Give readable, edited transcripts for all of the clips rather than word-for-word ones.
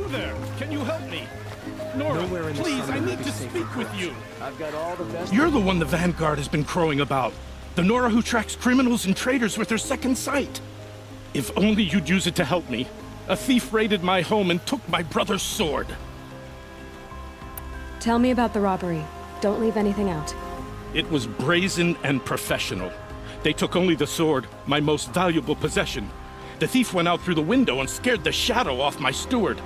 you there? Can you help me? Nora, please, I need to speak with you. I've got all the best. You're the one the Vanguard has been crowing about. The Nora who tracks criminals and traitors with her second sight. If only you'd use it to help me. A thief raided my home and took my brother's sword. Tell me about the robbery. Don't leave anything out. It was brazen and professional. They took only the sword, my most valuable possession. The thief went out through the window and scared the shadow off my steward.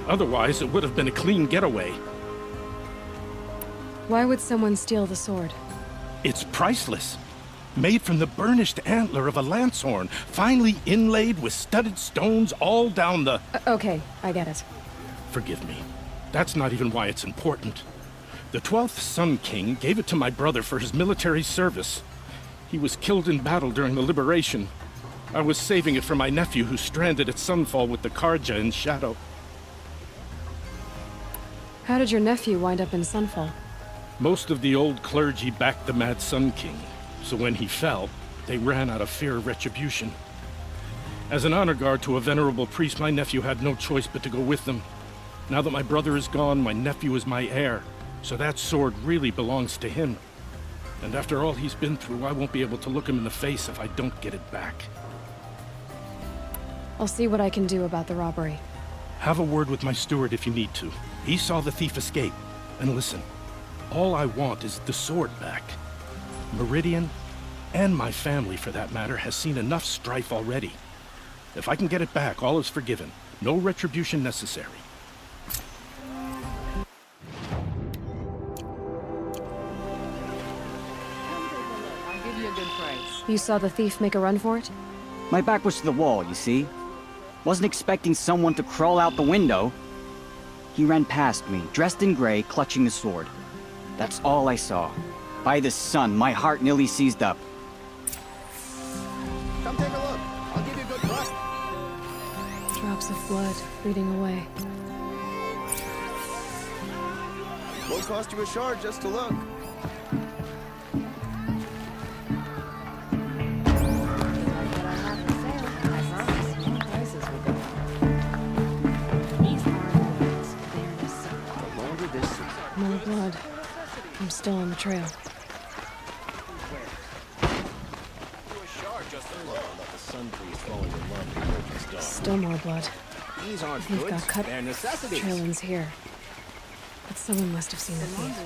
Otherwise, it would have been a clean getaway. Why would someone steal the sword? It's priceless. Made from the burnished antler of a lancehorn, finely inlaid with studded stones all down the... Okay, I get it. Forgive me. That's not even why it's important. The 12th Sun King gave it to my brother for his military service. He was killed in battle during the liberation. I was saving it for my nephew who's stranded at Sunfall with the Karja in Shadow. How did your nephew wind up in Sunfall? Most of the old clergy backed the Mad Sun King, so when he fell, they ran out of fear of retribution. As an honor guard to a venerable priest, my nephew had no choice but to go with them. Now that my brother is gone, my nephew is my heir, so that sword really belongs to him. And after all he's been through, I won't be able to look him in the face if I don't get it back. I'll see what I can do about the robbery. Have a word with my steward if you need to. He saw the thief escape. And listen, all I want is the sword back. Meridian, and my family for that matter, has seen enough strife already. If I can get it back, all is forgiven. No retribution necessary. I'll give you a good price. You saw the thief make a run for it? My back was to the wall, you see? Wasn't expecting someone to crawl out the window. He ran past me, dressed in gray, clutching the sword. That's all I saw. By the sun, my heart nearly seized up. Come take a look. I'll give you a good price. Drops of blood bleeding away. Won't cost you a shard just to look. More blood. I'm still on the trail. Still more blood. These aren't Thief got goods, cut. they're necessities. Trail ends here. But someone must have seen the thief.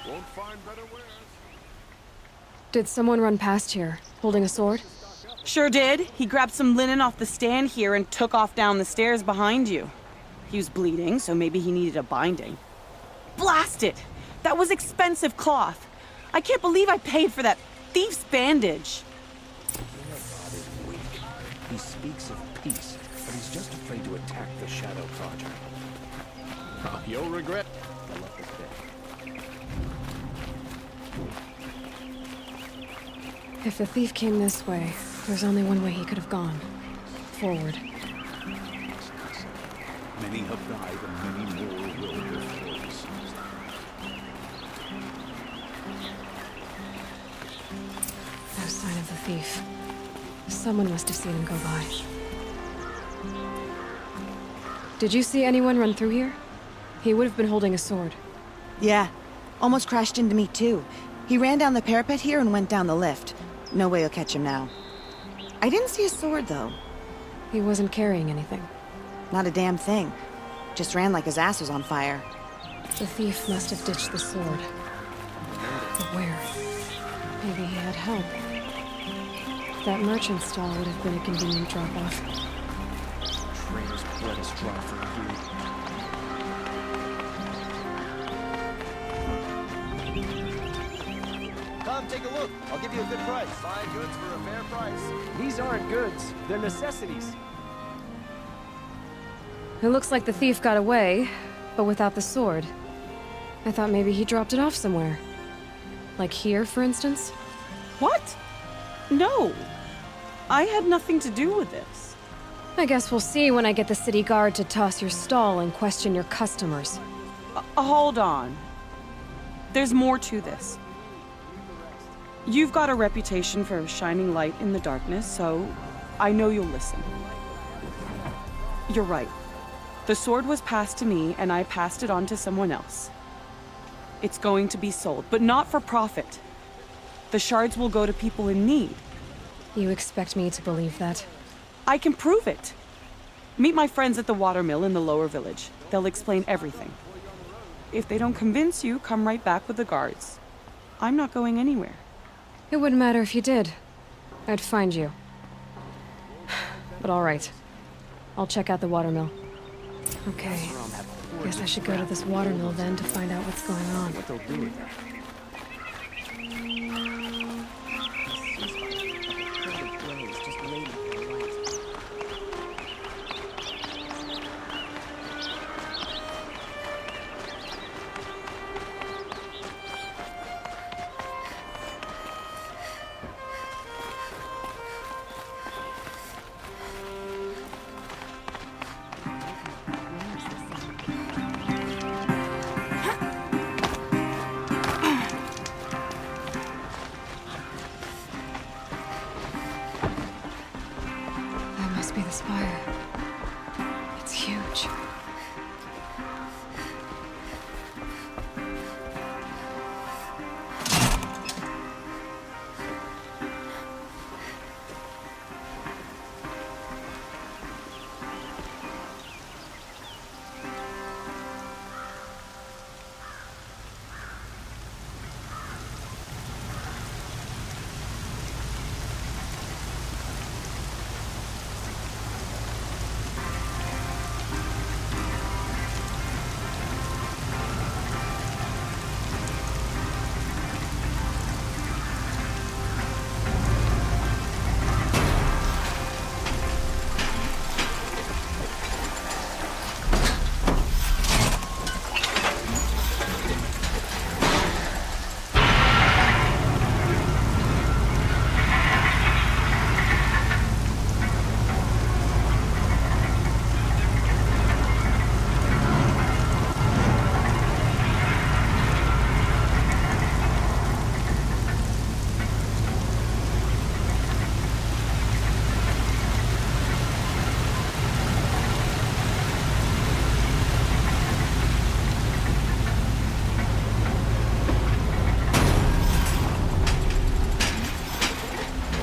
Won't find better wares. Did someone run past here, holding a sword? Sure did. He grabbed some linen off the stand here and took off down the stairs behind you. He was bleeding, so maybe he needed a binding. Blast it! That was expensive cloth. I can't believe I paid for that thief's bandage. He speaks of peace, but he's just afraid to attack the Shadow Project. Oh, you'll regret. I love this bit. If the thief came this way, there's only one way he could have gone. Forward. Many have died and many more will before us. No sign of the thief. Someone must have seen him go by. Did you see anyone run through here? He would have been holding a sword. Yeah. Almost crashed into me, too. He ran down the parapet here and went down the lift. No way you'll catch him now. I didn't see a sword, though. He wasn't carrying anything. Not a damn thing. Just ran like his ass was on fire. The thief must have ditched the sword. But where? Maybe he had help. That merchant stall would have been a convenient drop-off. Traitor's blood is dry for you. Come take a look. I'll give you a good price. Buy goods for a fair price. These aren't goods, they're necessities. It looks like the thief got away, but without the sword. I thought maybe he dropped it off somewhere. Like here, for instance? What? No. I had nothing to do with this. I guess we'll see when I get the city guard to toss your stall and question your customers. Hold on. There's more to this. You've got a reputation for shining light in the darkness, so I know you'll listen. You're right. The sword was passed to me, and I passed it on to someone else. It's going to be sold, but not for profit. The shards will go to people in need. You expect me to believe that? I can prove it. Meet my friends at the watermill in the lower village. They'll explain everything. If they don't convince you, come right back with the guards. I'm not going anywhere. It wouldn't matter if you did. I'd find you. But all right. I'll check out the watermill. Okay. Guess I should go to this watermill then to find out what's going on. What they'll do with that. That must be the spire. It's huge.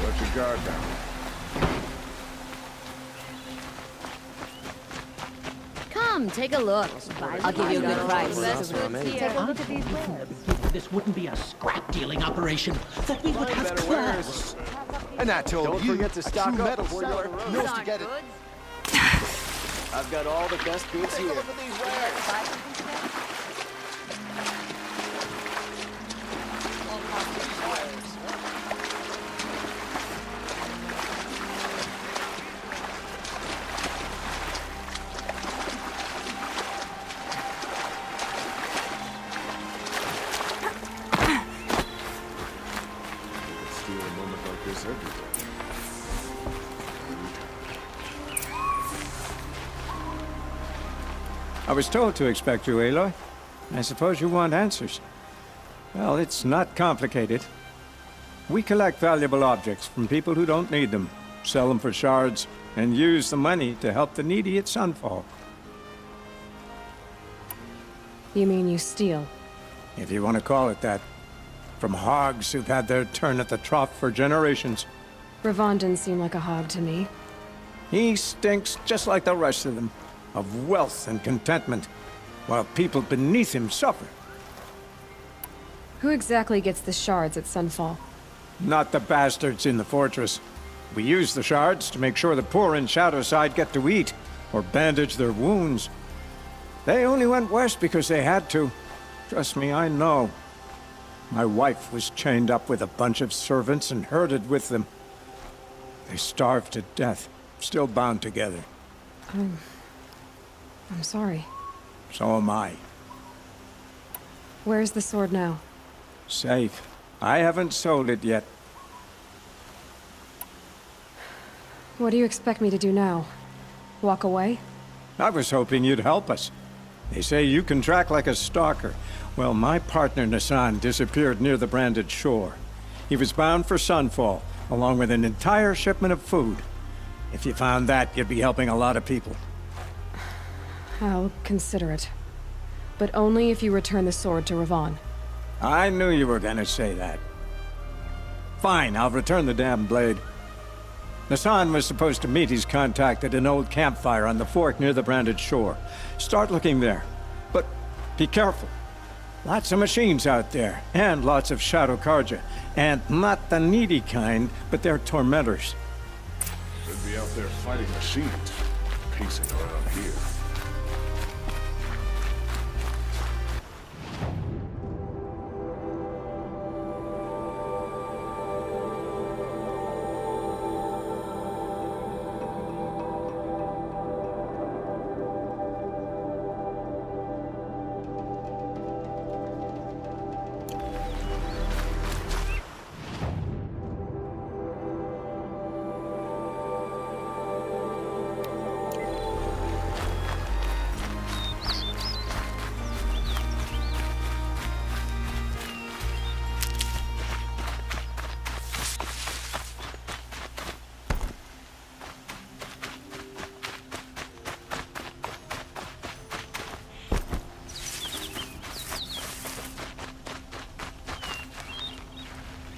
Let your guard down. Come, take a look. I'll give you a good price. This wouldn't be a scrap dealing operation. That we would have class. And I told Don't you, forget to a stock true up metal before seller you're on the knows road. to get it. I've got all the best goods here. Look at these wares. Steal a moment like this every day. I was told to expect you, Aloy. I suppose you want answers. Well, it's not complicated. We collect valuable objects from people who don't need them, sell them for shards, and use the money to help the needy at Sunfall. You mean you steal? If you want to call it that. From hogs who've had their turn at the trough for generations. Ravon didn't seem like a hog to me. He stinks just like the rest of them, of wealth and contentment, while people beneath him suffer. Who exactly gets the shards at Sunfall? Not the bastards in the fortress. We use the shards to make sure the poor in Shadowside get to eat, or bandage their wounds. They only went west because they had to. Trust me, I know. My wife was chained up with a bunch of servants and herded with them. They starved to death, still bound together. I'm sorry. So am I. Where's the sword now? Safe. I haven't sold it yet. What do you expect me to do now? Walk away? I was hoping you'd help us. They say you can track like a stalker. Well, my partner Nassan disappeared near the branded shore. He was bound for Sunfall, along with an entire shipment of food. If you found that, you'd be helping a lot of people. I'll consider it. But only if you return the sword to Ravon. I knew you were gonna say that. Fine, I'll return the damn blade. Nassan was supposed to meet his contact at an old campfire on the fork near the branded shore. Start looking there. But be careful. Lots of machines out there, and lots of Shadow Karja. And not the needy kind, but they're tormentors. Should be out there fighting machines. Pacing around here.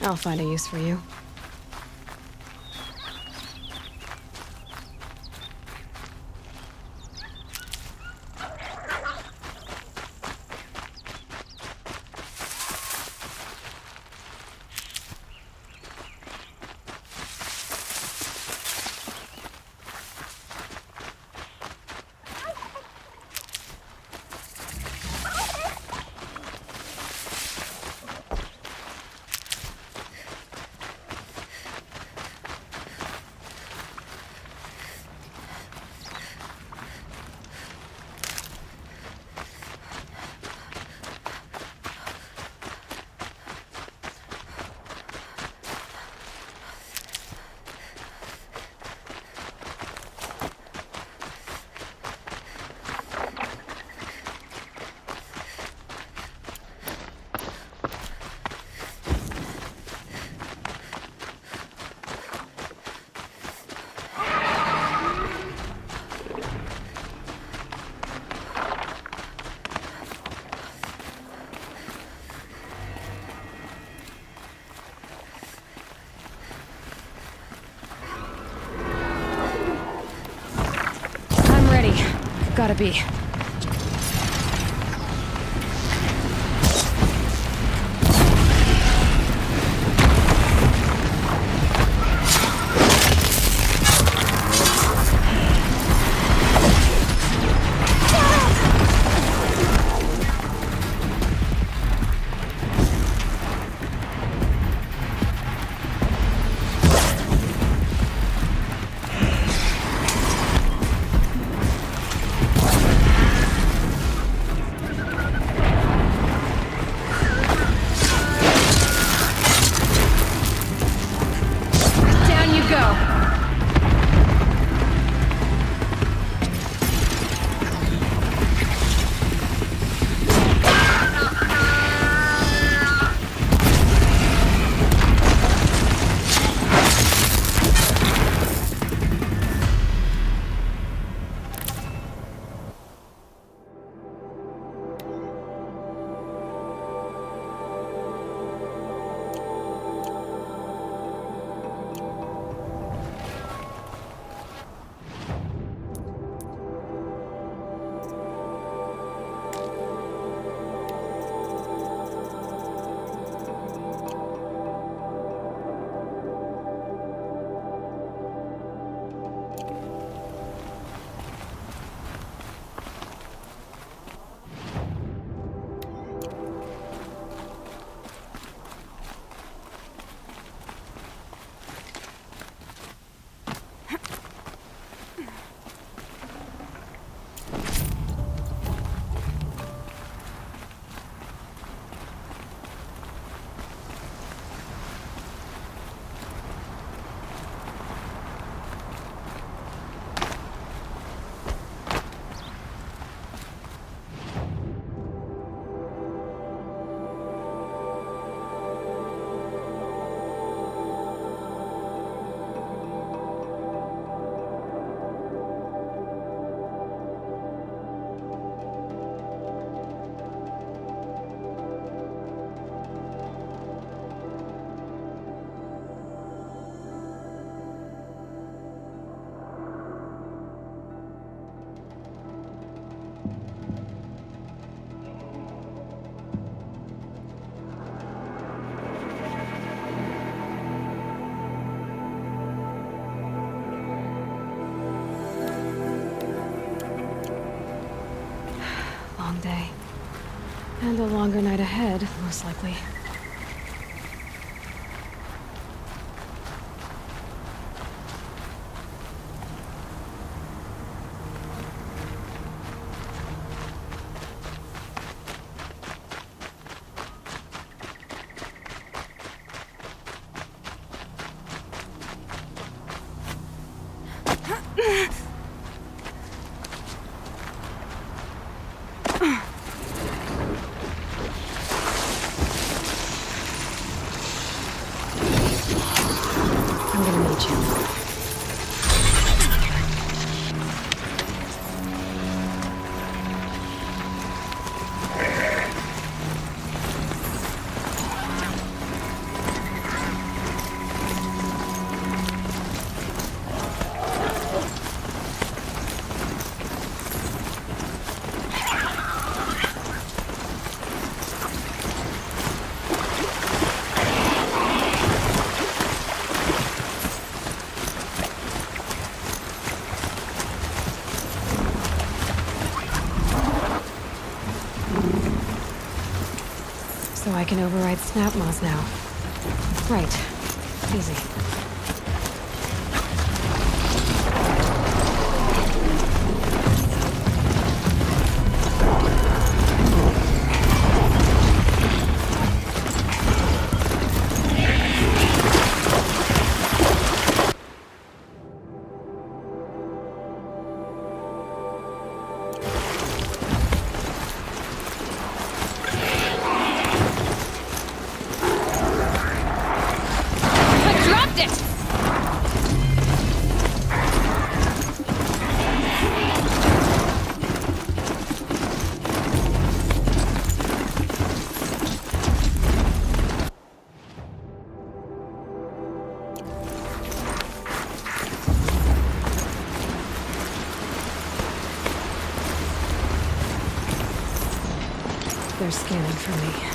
I'll find a use for you. Gotta be. And a longer night ahead, most likely. I'm gonna need you. So I can override snap moss now. Right. Easy. They're scanning for me.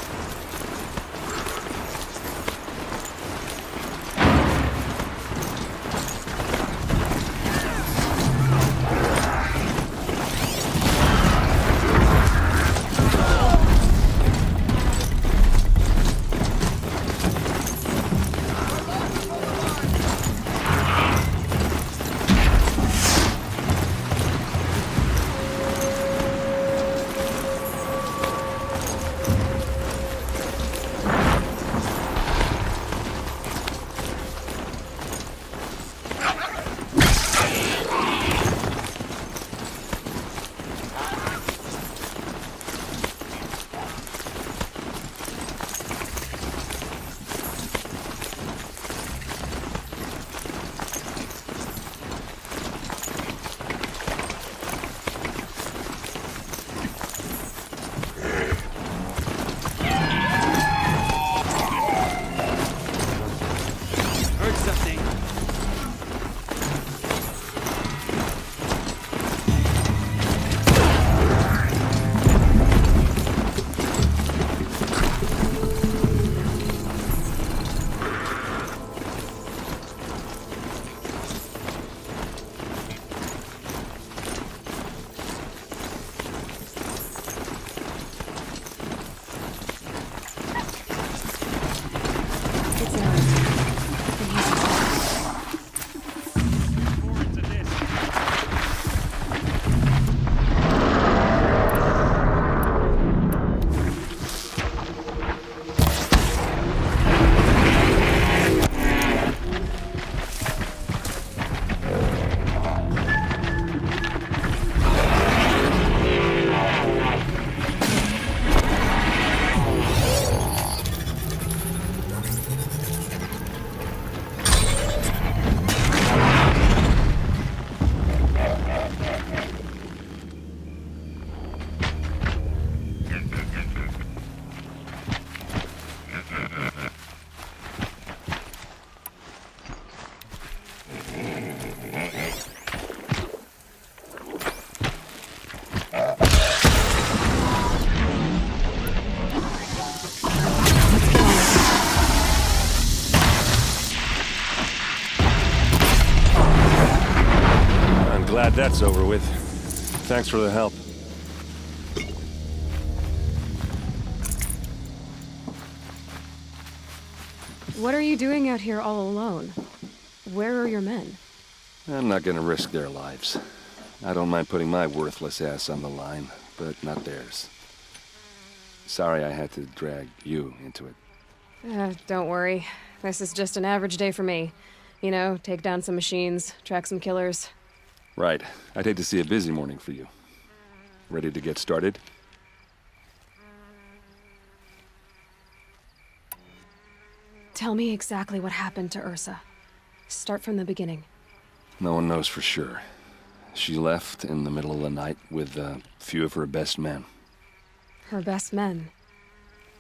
Glad that's over with. Thanks for the help. What are you doing out here all alone? Where are your men? I'm not gonna risk their lives. I don't mind putting my worthless ass on the line, but not theirs. Sorry I had to drag you into it. Don't worry. This is just an average day for me. You know, take down some machines, track some killers. Right. I'd hate to see a busy morning for you. Ready to get started? Tell me exactly what happened to Ursa. Start from the beginning. No one knows for sure. She left in the middle of the night with a few of her best men. Her best men?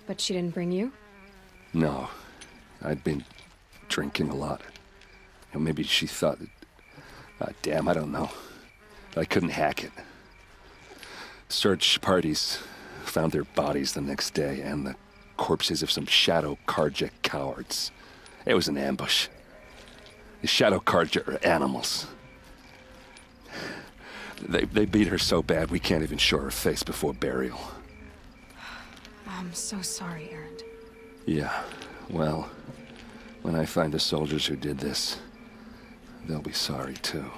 But she didn't bring you? No. I'd been drinking a lot. You know, maybe she thought that... damn, I don't know. I couldn't hack it. Search parties found their bodies the next day and the corpses of some Shadow Carja cowards. It was an ambush. The Shadow Carja are animals. They beat her so bad we can't even show her face before burial. I'm so sorry, Erend. Yeah, well, when I find the soldiers who did this, they'll be sorry too.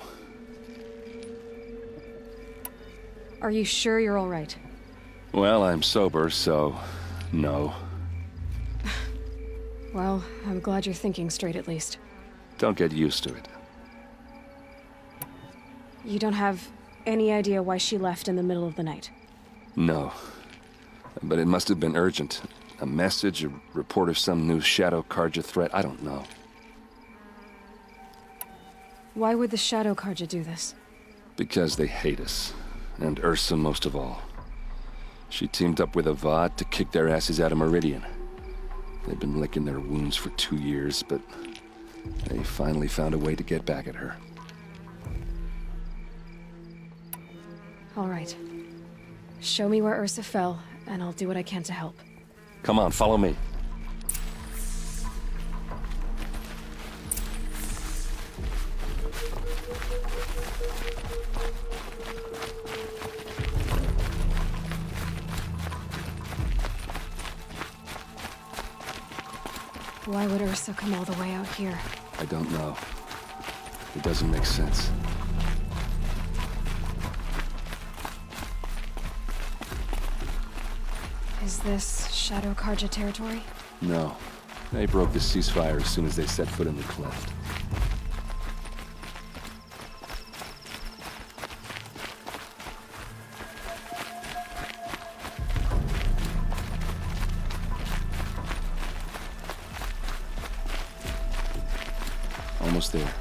Are you sure you're all right? Well, I'm sober, so no. Well, I'm glad you're thinking straight at least. Don't get used to it. You don't have any idea why she left in the middle of the night? No. But it must have been urgent. A message, a report of some new Shadow Carja threat, I don't know. Why would the Shadow Carja do this? Because they hate us. And Ursa most of all. She teamed up with Avad to kick their asses out of Meridian. They've been licking their wounds for 2 years, but they finally found a way to get back at her. All right. Show me where Ursa fell, and I'll do what I can to help. Come on, follow me. Why would Ursa come all the way out here? I don't know. It doesn't make sense. Is this Shadow Carja territory? No. They broke the ceasefire as soon as they set foot in the cleft. Almost there.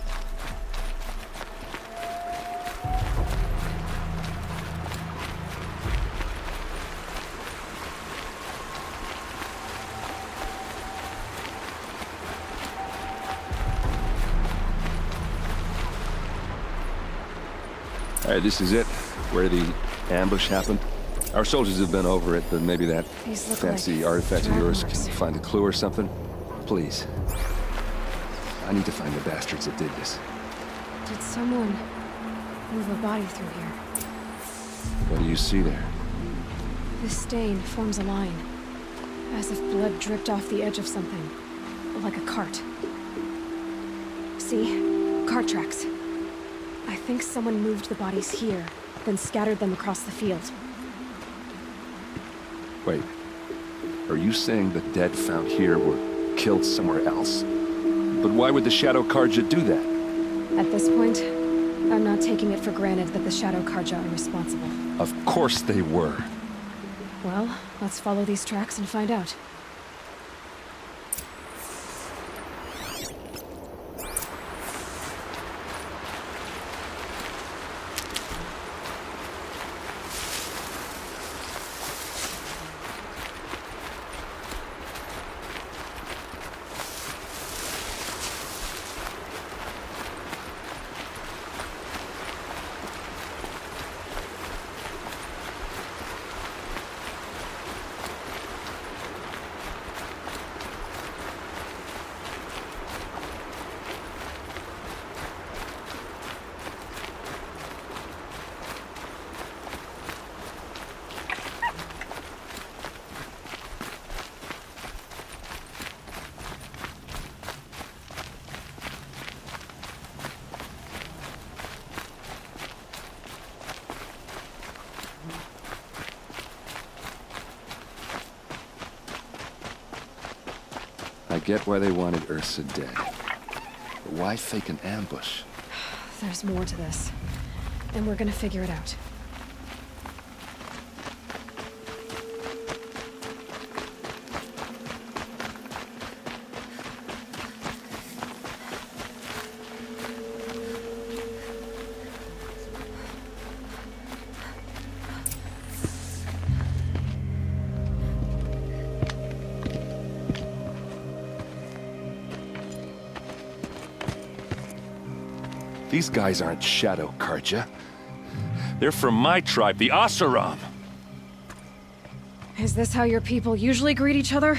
All right, this is it, where the ambush happened. Our soldiers have been over it, but maybe that These look fancy like artifact of yours drag marks. can find a clue or something. Please. I need to find the bastards that did this. Did someone move a body through here? What do you see there? This stain forms a line, as if blood dripped off the edge of something, like a cart. See? Cart tracks. I think someone moved the bodies here, then scattered them across the field. Wait. Are you saying the dead found here were killed somewhere else? But why would the Shadow Carja do that? At this point, I'm not taking it for granted that the Shadow Carja are responsible. Of course they were. Well, let's follow these tracks and find out. get why they wanted Ursa dead. But why fake an ambush? There's more to this. And we're gonna figure it out. These guys aren't Shadow Karja. They're from my tribe, the Oseram. Is this how your people usually greet each other?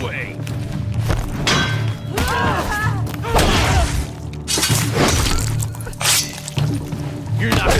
Wait. You're not...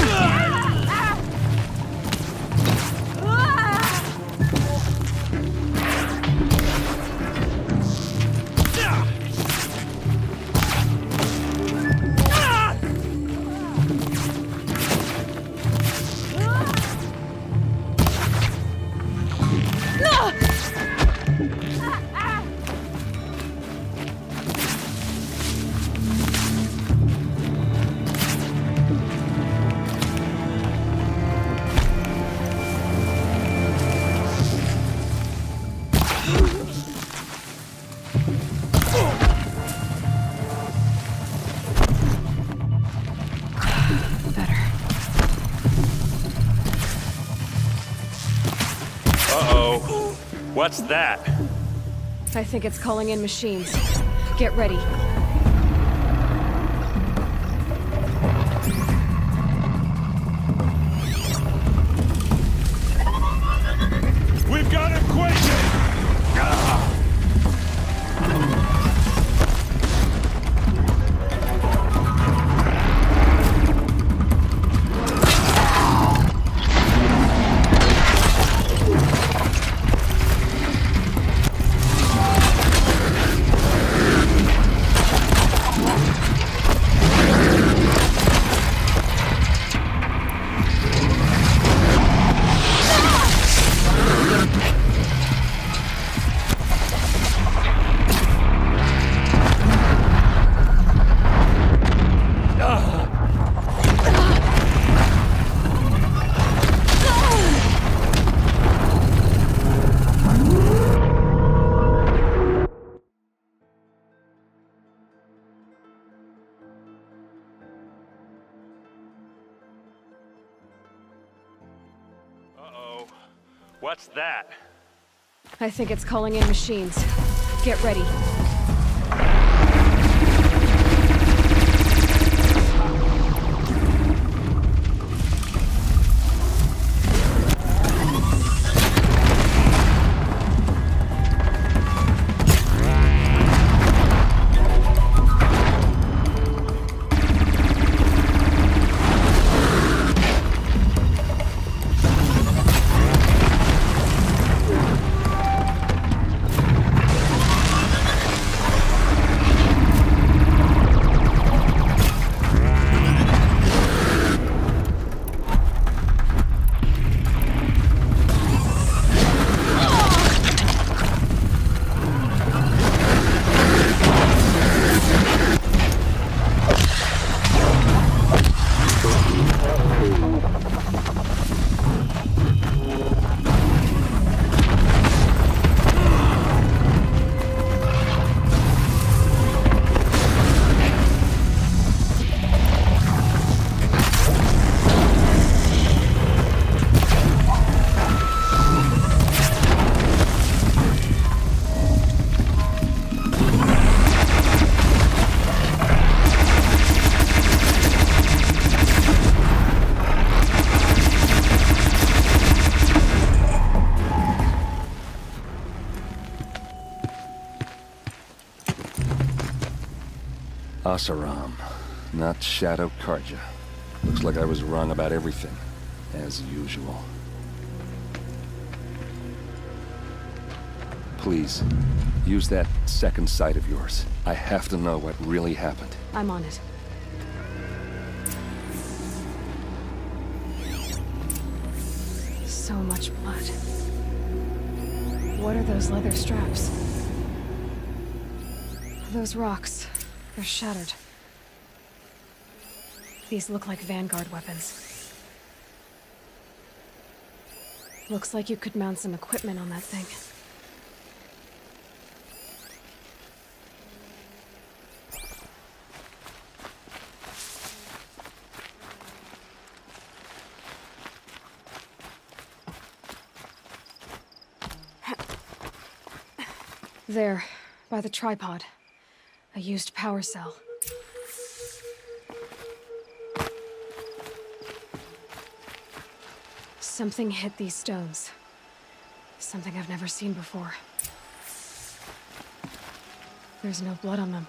Uh-oh. What's that? I think it's calling in machines. Get ready. We've got equation! Uh-oh. What's that? I think it's calling in machines. Get ready. Oseram, not Shadow Karja. Looks like I was wrong about everything, as usual. Please, use that second sight of yours. I have to know what really happened. I'm on it. So much blood. What are those leather straps? Those rocks. They're shattered. These look like Vanguard weapons. Looks like you could mount some equipment on that thing. There, by the tripod. A used power cell. Something hit these stones. Something I've never seen before. There's no blood on them.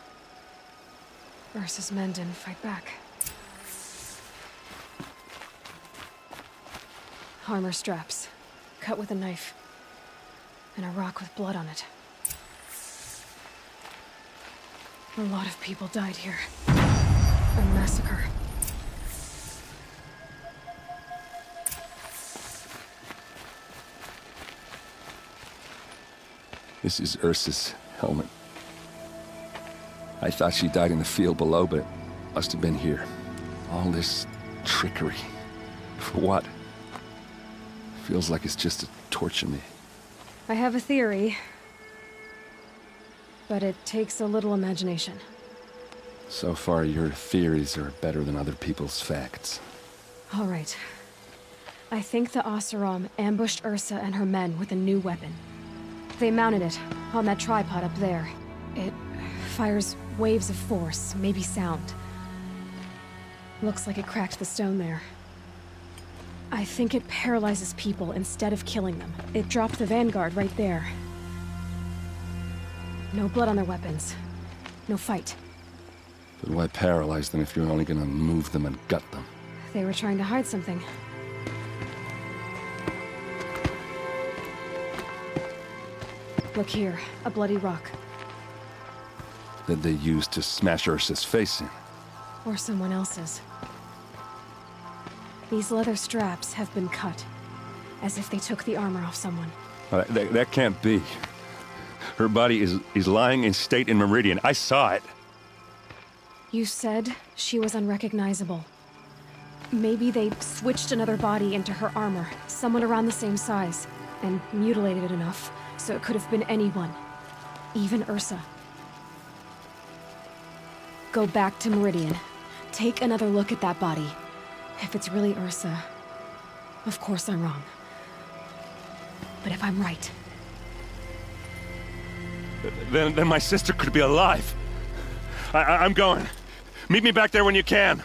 Ursa's men didn't fight back. Armor straps, cut with a knife, and a rock with blood on it. A lot of people died here. A massacre. This is Ursa's helmet. I thought she died in the field below, but it must have been here. All this trickery. For what? Feels like it's just to torture me. I have a theory, but it takes a little imagination. So far, your theories are better than other people's facts. All right. I think the Oseram ambushed Ursa and her men with a new weapon. They mounted it on that tripod up there. It fires waves of force, maybe sound. Looks like it cracked the stone there. I think it paralyzes people instead of killing them. It dropped the Vanguard right there. No blood on their weapons. No fight. But why paralyze them if you're only gonna move them and gut them? They were trying to hide something. Look here, a bloody rock. That they used to smash Ursa's face in. Or someone else's. These leather straps have been cut, as if they took the armor off someone. That can't be. Her body is lying in state in Meridian. I saw it. You said she was unrecognizable. Maybe they switched another body into her armor, someone around the same size, and mutilated it enough so it could have been anyone. Even Ursa. Go back to Meridian. Take another look at that body. If it's really Ursa, of course I'm wrong. But if I'm right... Then my sister could be alive. I'm going. Meet me back there when you can.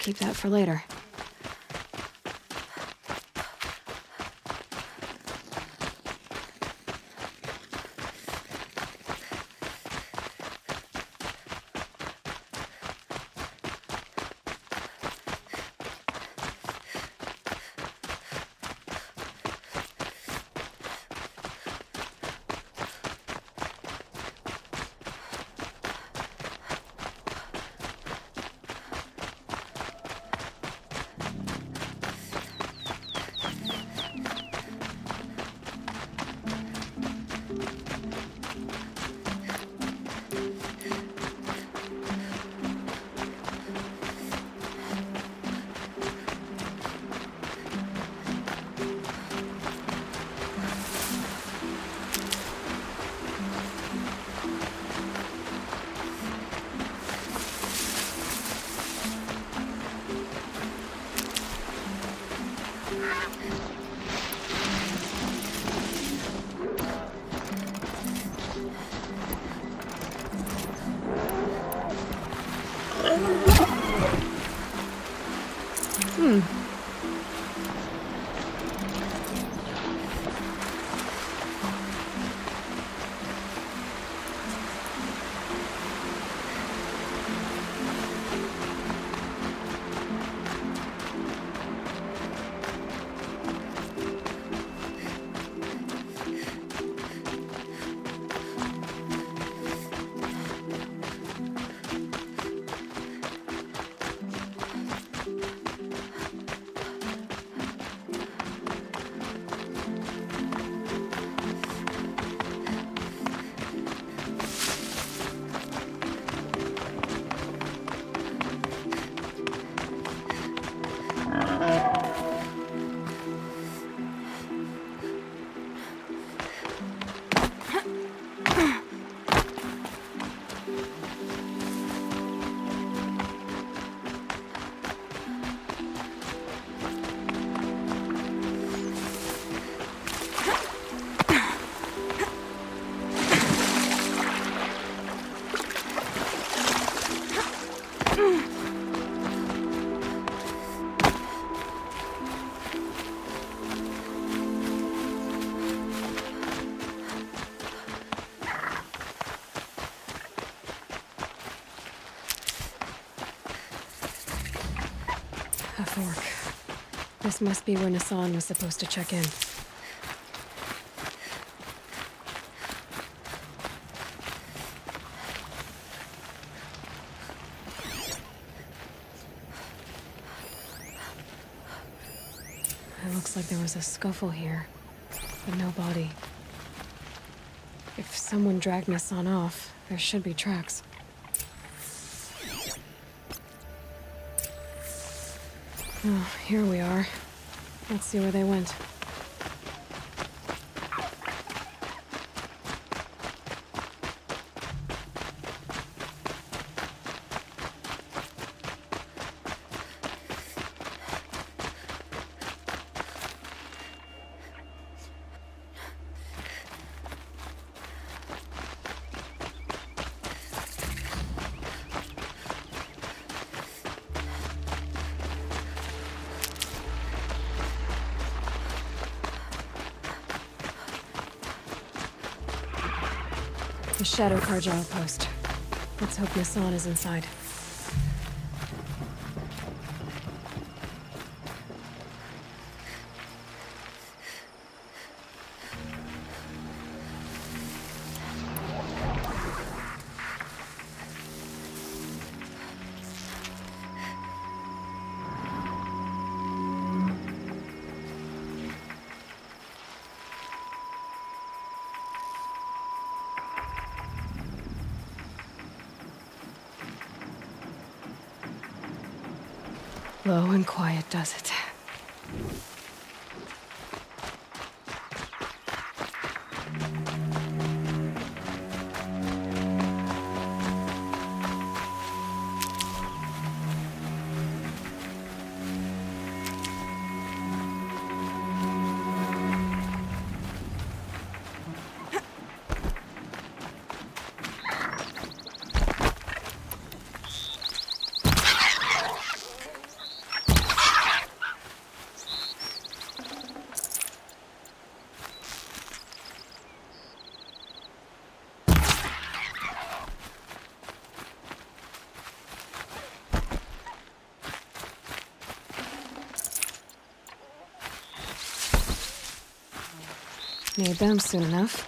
keep that for later. A fork. This must be where Nassan was supposed to check in. It looks like there was a scuffle here, but no body. If someone dragged Nassan off, there should be tracks. Oh, here we are. Let's see where they went. The Shadow Carja outpost. Let's hope Nassan is inside. Low and quiet does it. Need them soon enough.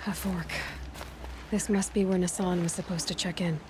A fork. This must be where Nassan was supposed to check in.